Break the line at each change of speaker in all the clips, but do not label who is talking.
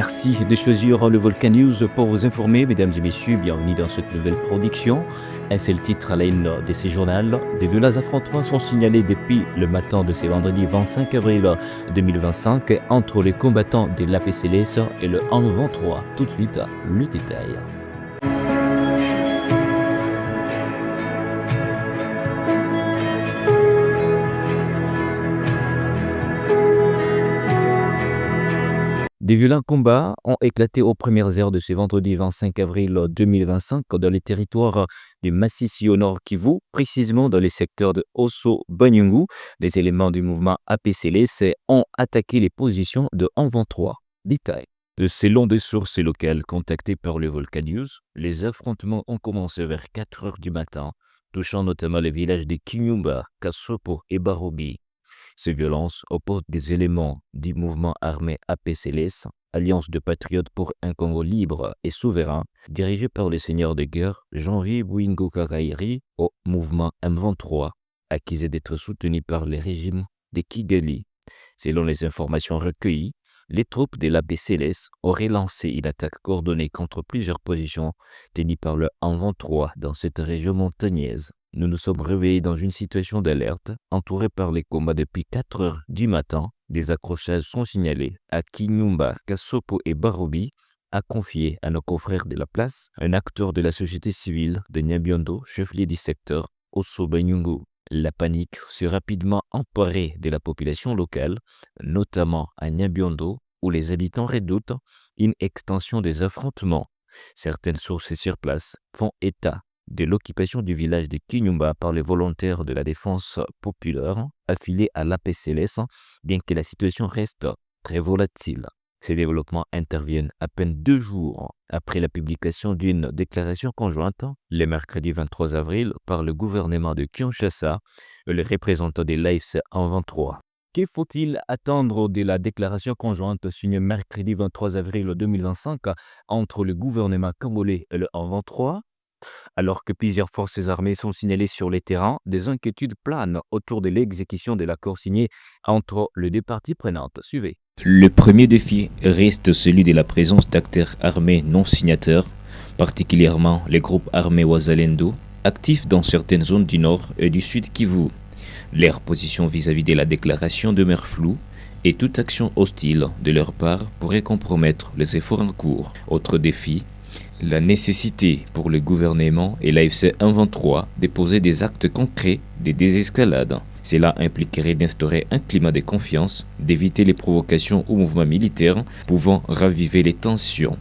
Merci de choisir le Volcan News pour vous informer, mesdames et messieurs, bienvenue dans cette nouvelle production. Un seul titre à la une de ce journal. Des violents affrontements sont signalés depuis le matin de ce vendredi 25 avril 2025 entre les combattants de l'APCLS et le 123. Tout de suite, le détail. Des violents combats ont éclaté aux premières heures de ce vendredi 25 avril 2025 dans les territoires du Massissi au nord Kivu, précisément dans les secteurs de Osso-Banyungu. Des éléments du mouvement APCLS ont attaqué les positions de 123. Détail. Selon des sources locales contactées par le Volcan News, les affrontements ont commencé vers 4 heures du matin, touchant notamment les villages de Kinyumba, Kasopo et Barobi. Ces violences opposent des éléments du mouvement armé APCLS, Alliance de patriotes pour un Congo libre et souverain, dirigé par le seigneur de guerre Janvier Bouingo Karairi, au mouvement M23, accusé d'être soutenu par le régime de Kigali. Selon les informations recueillies, les troupes de l'APCLS auraient lancé une attaque coordonnée contre plusieurs positions tenues par le M23 dans cette région montagneuse. Nous nous sommes réveillés dans une situation d'alerte, entourés par les combats depuis 4 heures du matin. Des accrochages sont signalés à Kinyumba, Kasopo et Barobi, a confié à nos confrères de la place, un acteur de la société civile de Nyabiondo, chef-lieu du secteur Osso-Banyungu. La panique s'est rapidement emparée de la population locale, notamment à Nyabiondo, où les habitants redoutent une extension des affrontements. Certaines sources sur place font état de l'occupation du village de Kinyumba par les volontaires de la défense populaire affiliés à l'APCLS, bien que la situation reste très volatile. Ces développements interviennent à peine 2 jours après la publication d'une déclaration conjointe, le mercredi 23 avril, par le gouvernement de Kinshasa et les représentants de l'AFC M23. Que faut-il attendre de la déclaration conjointe signée mercredi 23 avril 2025 entre le gouvernement congolais et le M23? Alors que plusieurs forces armées sont signalées sur les terrains, des inquiétudes planent autour de l'exécution de l'accord signé entre les deux parties prenantes. Suivez. Le premier défi reste celui de la présence d'acteurs armés non signataires, particulièrement les groupes armés Wazalendo, actifs dans certaines zones du nord et du sud Kivu. Leur position vis-à-vis de la déclaration demeure floue et toute action hostile de leur part pourrait compromettre les efforts en cours. Autre défi, la nécessité pour le gouvernement et l'AFC M23 de poser des actes concrets de désescalade. Cela impliquerait d'instaurer un climat de confiance, d'éviter les provocations aux mouvements militaires pouvant raviver les tensions.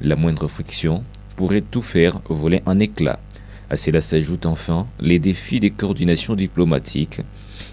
La moindre friction pourrait tout faire voler en éclats. À cela s'ajoutent enfin les défis de coordination diplomatique.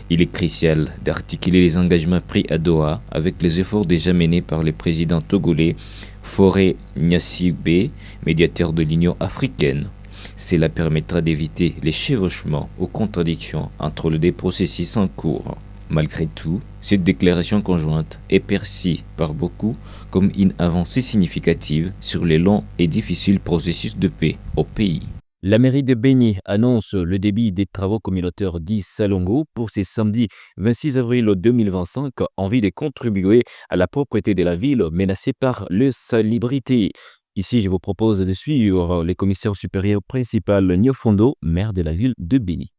Il est crucial d'articuler les engagements pris à Doha avec les efforts déjà menés par le président togolais Faure Gnassingbé, médiateur de l'Union africaine. Cela permettra d'éviter les chevauchements aux contradictions entre les deux processus en cours. Malgré tout, cette déclaration conjointe est perçue par beaucoup comme une avancée significative sur les longs et difficiles processus de paix au pays. La mairie de Béni annonce le début des travaux communautaires dits Salongo pour ce samedi 26 avril 2025 en vue de contribuer à la propreté de la ville menacée par l'insalubrité. Ici, je vous propose de suivre le commissaire supérieur principal Nyofondo, maire de la ville de Béni.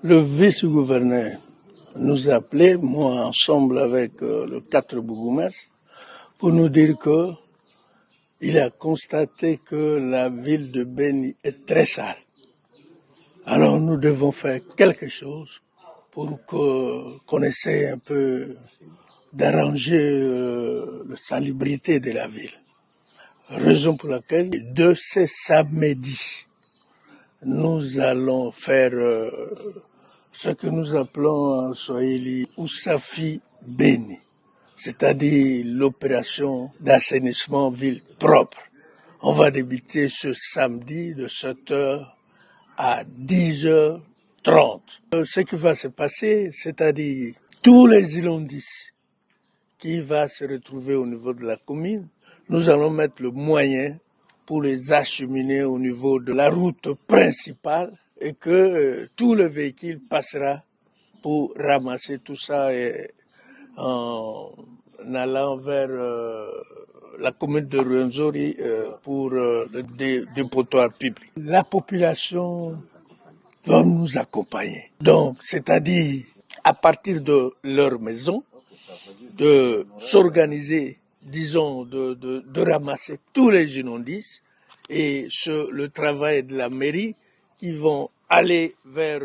Le vice-gouverneur nous a appelé, moi ensemble avec le 4 bourgmestres, pour nous dire que il a constaté que la ville de Béni est très sale. Alors nous devons faire quelque chose pour qu'on essaie un peu d'arranger la salubrité de la ville. Raison pour laquelle, de ce samedi, nous allons faire ce que nous appelons en Swahili Usafi Béni, c'est-à-dire l'opération d'assainissement ville propre. On va débuter ce samedi de 7h à 10h30. Ce qui va se passer, c'est-à-dire tous les immondices qui vont se retrouver au niveau de la commune, nous allons mettre le moyen pour les acheminer au niveau de la route principale et que tout le véhicule passera pour ramasser tout ça et en allant vers la commune de Rwenzori pour le dépotoir public. La population doit nous accompagner. Donc, c'est-à-dire, à partir de leur maison, de s'organiser, disons, de ramasser tous les immondices et le travail de la mairie qui vont aller vers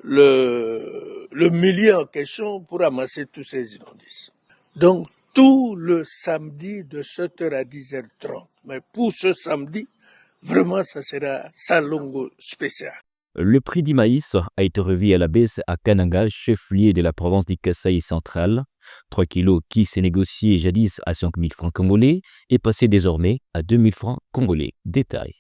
le milieu en question pour ramasser tous ces immondices. Donc, tout le samedi de 7h à 10h30. Mais pour ce samedi, vraiment, ça sera Salongo spécial.
Le prix du maïs a été revu à la baisse à Kananga, chef-lieu de la province du Kasaï central. 3 kilos qui s'est négocié jadis à 5 000 francs congolais est passé désormais à 2 000 francs congolais. Détail.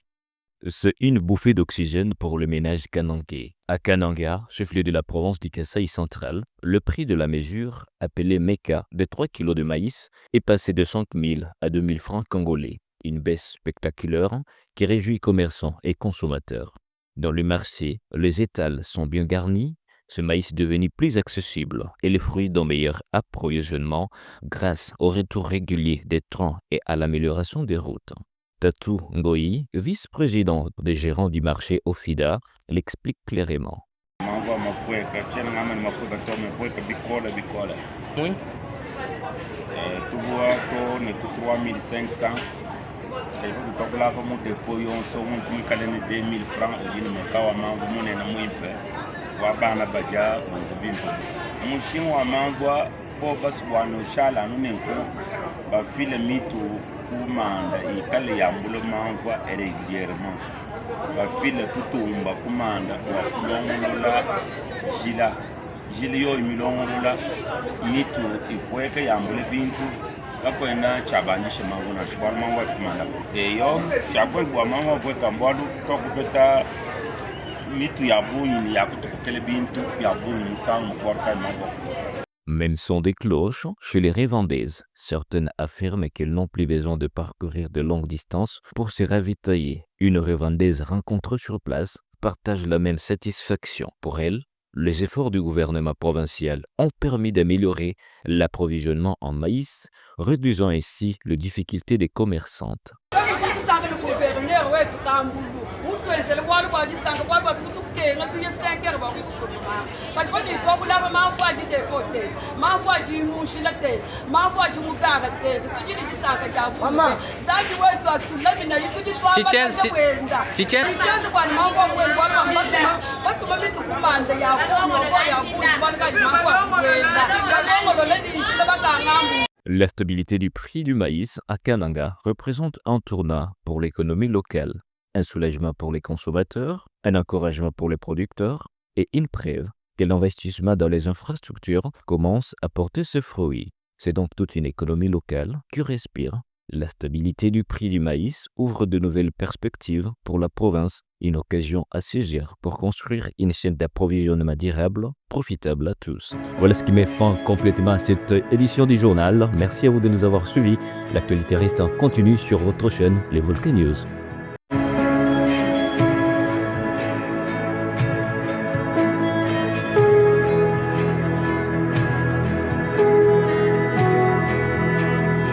C'est une bouffée d'oxygène pour le ménage kanangais. À Kananga, chef-lieu de la province du Kasaï central, le prix de la mesure, appelé Meka, de 3 kilos de maïs est passé de 5 000 à 2 000 francs congolais. Une baisse spectaculaire qui réjouit commerçants et consommateurs. Dans le marché, les étals sont bien garnis, ce maïs est devenu plus accessible et les fruits d'un meilleur approvisionnement grâce au retour régulier des trains et à l'amélioration des routes. Tatou Ngoyi, vice-président des gérants du marché au FIDA, l'explique clairement.
kumanda ikale yambulo manvwa régulièrement bafile tutumba kumanda wa kulongola jila yo imilongola mitu ikweke yambule bintu bakwenda chabanyishe mangu na shibwa mangu kumanda eyo chakwe kwa mangu kweka mbwalu tokupeta mitu yabunyi yakutukele bintu yabunyi sangu kwarka mangu.
Même son des cloches chez les revendeuses. Certaines affirment qu'elles n'ont plus besoin de parcourir de longues distances pour se ravitailler. Une revendeuse rencontrée sur place partage la même satisfaction. Pour elle, les efforts du gouvernement provincial ont permis d'améliorer l'approvisionnement en maïs, réduisant ainsi les difficultés des commerçantes. La stabilité du prix du maïs à Kananga représente un tournant pour l'économie locale, un soulagement pour les consommateurs, un encouragement pour les producteurs et une preuve que l'investissement dans les infrastructures commence à porter ses fruits. C'est donc toute une économie locale qui respire. La stabilité du prix du maïs ouvre de nouvelles perspectives pour la province, une occasion à saisir pour construire une chaîne d'approvisionnement durable, profitable à tous. Voilà ce qui met fin complètement à cette édition du journal. Merci à vous de nous avoir suivis. L'actualité reste en continu sur votre chaîne, les Volcan News.